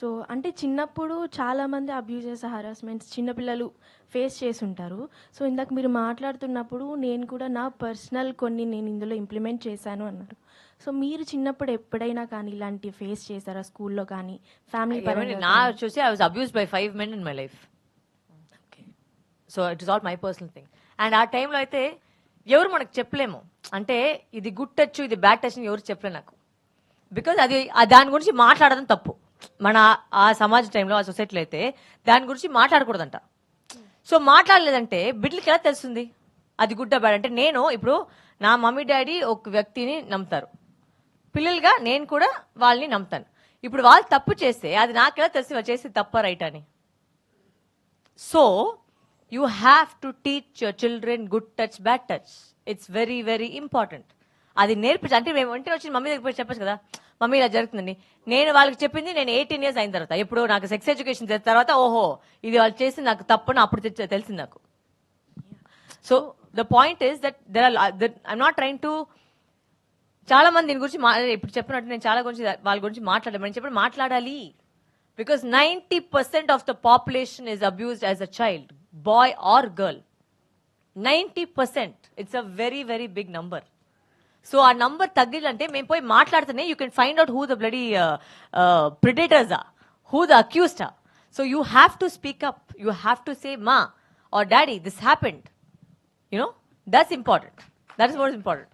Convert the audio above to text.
So, అంటే చిన్నప్పుడు చాలామంది అబ్యూజెస్, హరాస్మెంట్స్ చిన్నపిల్లలు ఫేస్ చేసుంటారు. సో, ఇందాక మీరు మాట్లాడుతున్నప్పుడు నేను కూడా నా పర్సనల్ కొన్ని నేను ఇందులో ఇంప్లిమెంట్ చేశాను అన్నారు. సో, మీరు చిన్నప్పుడు ఎప్పుడైనా కానీ ఇలాంటివి ఫేస్ చేశారా? స్కూల్లో కానీ, ఫ్యామిలీ పరంగా నా కానీ? చూసి I was abused by 5 men in my life. Okay. So it is all my personal thing. And ఆ టైంలో అయితే ఎవరు మనకు చెప్పలేము. అంటే ఇది గుడ్ టచ్, ఇది బ్యాడ్ టచ్ అని ఎవరు చెప్పలేరు నాకు. బికాజ్ అది దాని గురించి మాట్లాడడం తప్పు. మన ఆ సమాజ టైంలో, ఆ సొసైటీలో అయితే దాని గురించి మాట్లాడకూడదంట. సో మాట్లాడలేదంటే బిడ్డలకి ఎలా తెలుస్తుంది అది గుడ్ బ్యాడ్? అంటే నేను ఇప్పుడు నా మమ్మీ డాడీ ఒక వ్యక్తిని నమ్ముతారు, పిల్లలుగా నేను కూడా వాళ్ళని నమ్ముతాను. ఇప్పుడు వాళ్ళు తప్పు చేస్తే అది నాకెలా తెలిసి వాళ్ళు చేసి తప్ప రైట్ అని? So you have to teach your children good touch, bad touch. It's very very important. అది నేర్పించి, అంటే మేము వెంటనే వచ్చి మమ్మీ దగ్గర పోయి చెప్పచ్చు కదా, మమ్మీ ఇలా జరుగుతుందండి. నేను వాళ్ళకి చెప్పింది నేను 18 years అయిన తర్వాత, ఎప్పుడు నాకు సెక్స్ ఎడ్యుకేషన్ చేసిన తర్వాత, ఓహో ఇది వాళ్ళు చేసి నాకు తప్పని అప్పుడు తెలిసింది నాకు. So the point is that I'm not train to, చాలా మంది దీని గురించి ఇప్పుడు చెప్పినట్టు నేను చాలా గురించి వాళ్ళ గురించి మాట్లాడమని చెప్పి మాట్లాడాలి. Because 90% of the population is abused as a child, boy or girl. 90%. It's a very very big number. So ఆ నంబర్ తగ్గిలంటే మేము పోయి మాట్లాడితేనే you can find out who the bloody predators are, who the accused are. So you have to speak up, you have to say ma or daddy this happened. You know, that's important. That is what is important.